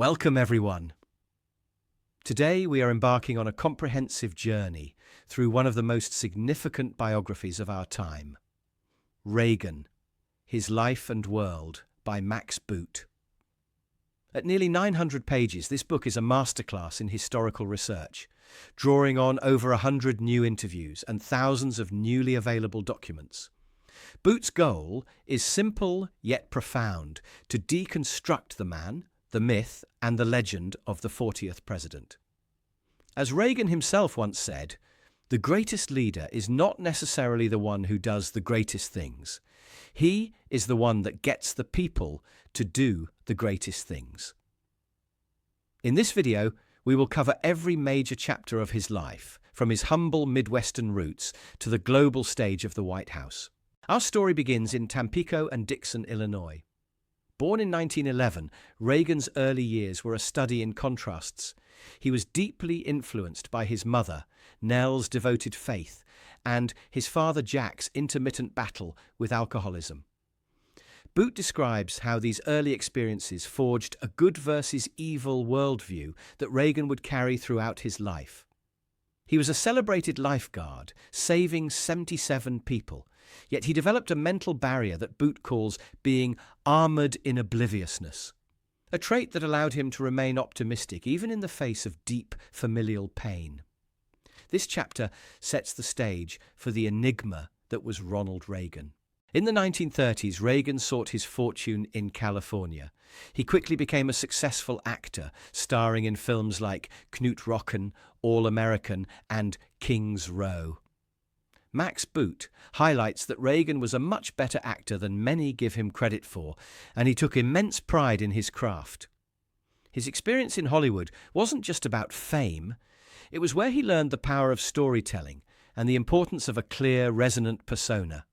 Welcome, everyone. Today we are embarking on a comprehensive journey through one of the most significant biographies of our time, Reagan, His Life and World by Max Boot. At nearly 900 pages, this book is a masterclass in historical research, drawing on over 100 new interviews and thousands of newly available documents. Boot's goal is simple yet profound: to deconstruct the man, the myth, and the legend of the 40th president. As Reagan himself once said, the greatest leader is not necessarily the one who does the greatest things. He is the one that gets the people to do the greatest things. In this video, we will cover every major chapter of his life, from his humble Midwestern roots to the global stage of the White House. Our story begins in Tampico and Dixon, Illinois. Born in 1911, Reagan's early years were a study in contrasts. He was deeply influenced by his mother, Nell's devoted faith, and his father Jack's intermittent battle with alcoholism. Boot describes how these early experiences forged a good versus evil worldview that Reagan would carry throughout his life. He was a celebrated lifeguard, saving 77 people, yet he developed a mental barrier that Boot calls being armored in obliviousness, a trait that allowed him to remain optimistic even in the face of deep familial pain. This chapter sets the stage for the enigma that was Ronald Reagan. In the 1930s, Reagan sought his fortune in California. He quickly became a successful actor, starring in films like Knut Rocken, All American, and King's Row. Max Boot highlights that Reagan was a much better actor than many give him credit for, and he took immense pride in his craft. His experience in Hollywood wasn't just about fame. It was where he learned the power of storytelling and the importance of a clear, resonant persona.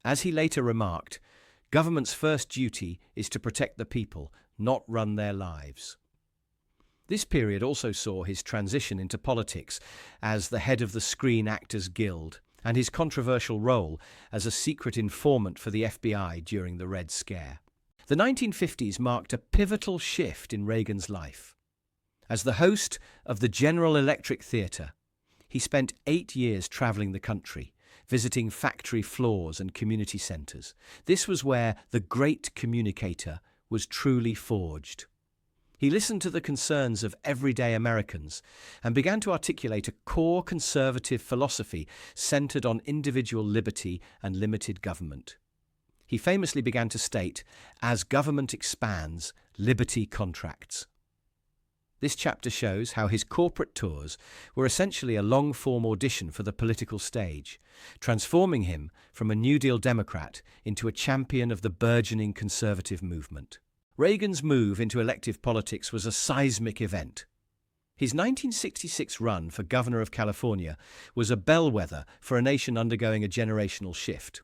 As he later remarked, government's first duty is to protect the people, not run their lives. This period also saw his transition into politics as the head of the Screen Actors Guild, and his controversial role as a secret informant for the FBI during the Red Scare. The 1950s marked a pivotal shift in Reagan's life. As the host of the General Electric Theatre, he spent 8 years traveling the country, visiting factory floors and community centers. This was where the great communicator was truly forged. He listened to the concerns of everyday Americans and began to articulate a core conservative philosophy centered on individual liberty and limited government. He famously began to state, "As government expands, liberty contracts." This chapter shows how his corporate tours were essentially a long-form audition for the political stage, transforming him from a New Deal Democrat into a champion of the burgeoning conservative movement. Reagan's move into elective politics was a seismic event. His 1966 run for governor of California was a bellwether for a nation undergoing a generational shift.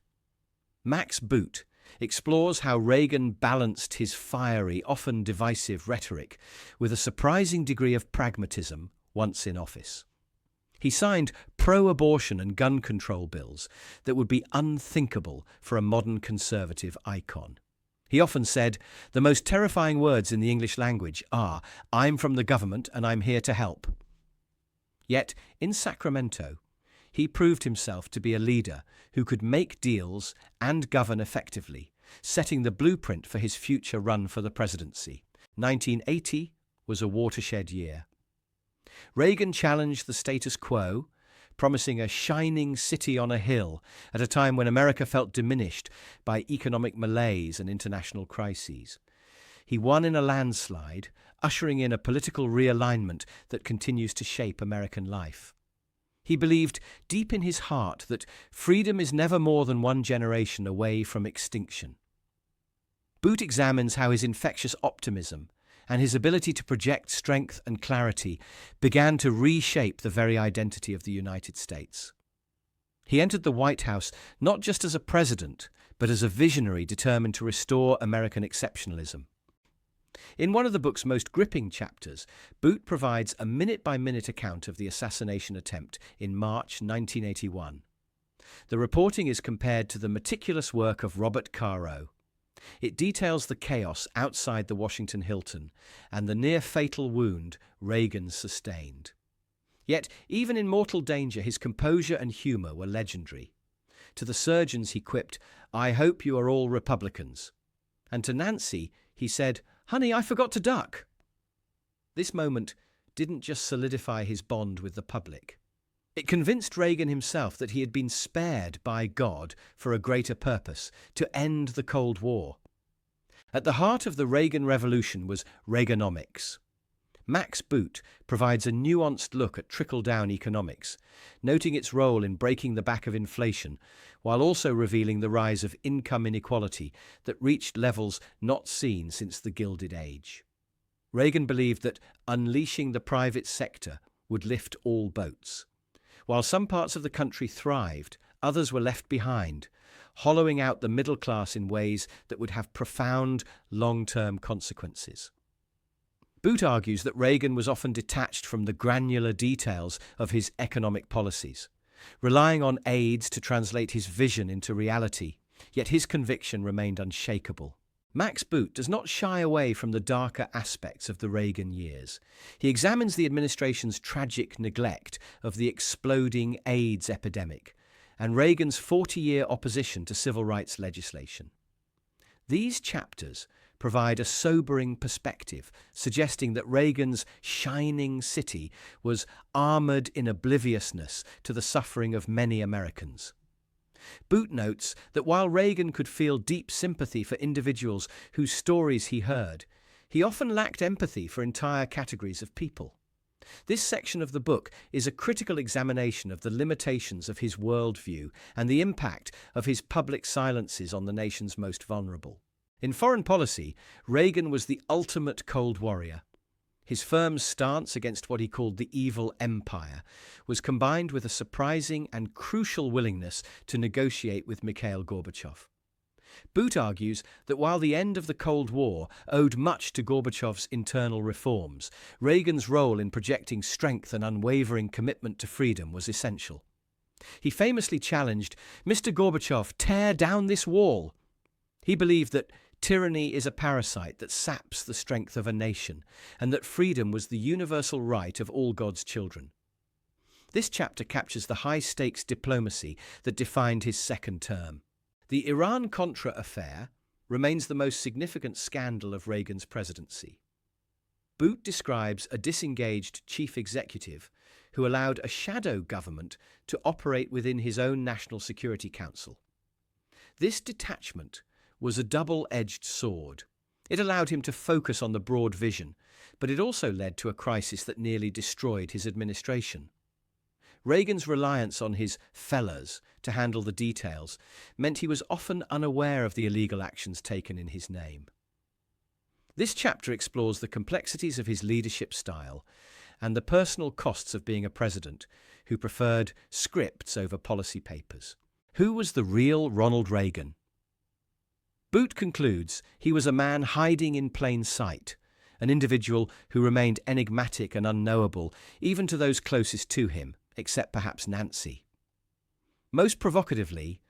Max Boot explores how Reagan balanced his fiery, often divisive rhetoric with a surprising degree of pragmatism once in office. He signed pro-abortion and gun control bills that would be unthinkable for a modern conservative icon. He often said, "The most terrifying words in the English language are, 'I'm from the government and I'm here to help.'" Yet, in Sacramento, he proved himself to be a leader who could make deals and govern effectively, setting the blueprint for his future run for the presidency. 1980 was a watershed year. Reagan challenged the status quo, promising a shining city on a hill at a time when America felt diminished by economic malaise and international crises. He won in a landslide, ushering in a political realignment that continues to shape American life. He believed deep in his heart that freedom is never more than one generation away from extinction. Boot examines how his infectious optimism and his ability to project strength and clarity began to reshape the very identity of the United States. He entered the White House not just as a president, but as a visionary determined to restore American exceptionalism. In one of the book's most gripping chapters, Boot provides a minute-by-minute account of the assassination attempt in March 1981. The reporting is compared to the meticulous work of Robert Caro. It details the chaos outside the Washington Hilton and the near-fatal wound Reagan sustained. Yet, even in mortal danger, his composure and humour were legendary. To the surgeons he quipped, "I hope you are all Republicans." And to Nancy, he said, "Honey, I forgot to duck." This moment didn't just solidify his bond with the public. It convinced Reagan himself that he had been spared by God for a greater purpose, to end the Cold War. At the heart of the Reagan Revolution was Reaganomics. Max Boot provides a nuanced look at trickle-down economics, noting its role in breaking the back of inflation, while also revealing the rise of income inequality that reached levels not seen since the Gilded Age. Reagan believed that unleashing the private sector would lift all boats. While some parts of the country thrived, others were left behind, hollowing out the middle class in ways that would have profound long-term consequences. Boot argues that Reagan was often detached from the granular details of his economic policies, relying on aides to translate his vision into reality, yet his conviction remained unshakable. Max Boot does not shy away from the darker aspects of the Reagan years. He examines the administration's tragic neglect of the exploding AIDS epidemic and Reagan's 40-year opposition to civil rights legislation. These chapters provide a sobering perspective, suggesting that Reagan's shining city was armored in obliviousness to the suffering of many Americans. Boot notes that while Reagan could feel deep sympathy for individuals whose stories he heard, he often lacked empathy for entire categories of people. This section of the book is a critical examination of the limitations of his worldview and the impact of his public silences on the nation's most vulnerable. In foreign policy, Reagan was the ultimate Cold Warrior. His firm stance against what he called the evil empire was combined with a surprising and crucial willingness to negotiate with Mikhail Gorbachev. Boot argues that while the end of the Cold War owed much to Gorbachev's internal reforms, Reagan's role in projecting strength and unwavering commitment to freedom was essential. He famously challenged, "Mr. Gorbachev, tear down this wall." He believed that tyranny is a parasite that saps the strength of a nation, and that freedom was the universal right of all God's children. This chapter captures the high-stakes diplomacy that defined his second term. The Iran-Contra affair remains the most significant scandal of Reagan's presidency. Boot describes a disengaged chief executive who allowed a shadow government to operate within his own National Security Council. This detachment was a double-edged sword. It allowed him to focus on the broad vision, but it also led to a crisis that nearly destroyed his administration. Reagan's reliance on his fellas to handle the details meant he was often unaware of the illegal actions taken in his name. This chapter explores the complexities of his leadership style and the personal costs of being a president who preferred scripts over policy papers. Who was the real Ronald Reagan? Boot concludes he was a man hiding in plain sight, an individual who remained enigmatic and unknowable even to those closest to him, except perhaps Nancy. Most provocatively,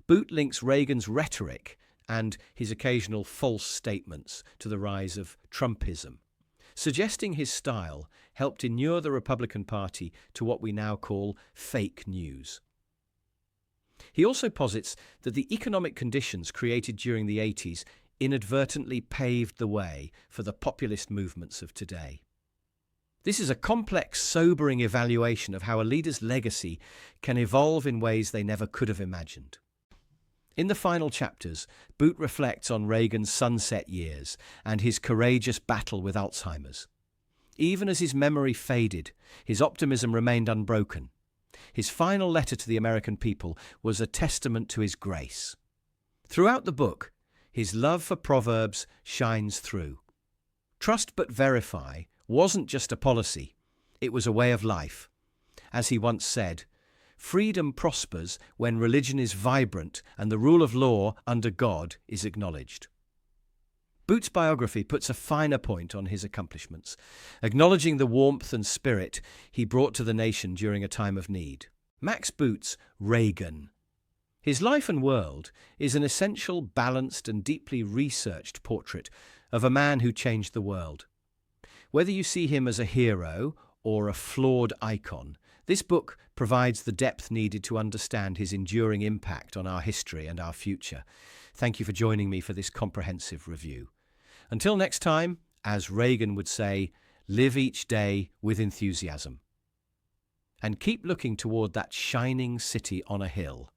Boot links Reagan's rhetoric and his occasional false statements to the rise of Trumpism, suggesting his style helped inure the Republican Party to what we now call fake news. He also posits that the economic conditions created during the 80s inadvertently paved the way for the populist movements of today. This is a complex, sobering evaluation of how a leader's legacy can evolve in ways they never could have imagined. In the final chapters, Boot reflects on Reagan's sunset years and his courageous battle with Alzheimer's. Even as his memory faded, his optimism remained unbroken. His final letter to the American people was a testament to his grace. Throughout the book, his love for Proverbs shines through. Trust but verify wasn't just a policy, it was a way of life. As he once said, freedom prospers when religion is vibrant and the rule of law under God is acknowledged. Boot's biography puts a finer point on his accomplishments, acknowledging the warmth and spirit he brought to the nation during a time of need. Max Boot's REAGAN His life and world is an essential, balanced, and deeply researched portrait of a man who changed the world. Whether you see him as a hero or a flawed icon, this book provides the depth needed to understand his enduring impact on our history and our future. Thank you for joining me for this comprehensive review. Until next time, as Reagan would say, live each day with enthusiasm. And keep looking toward that shining city on a hill.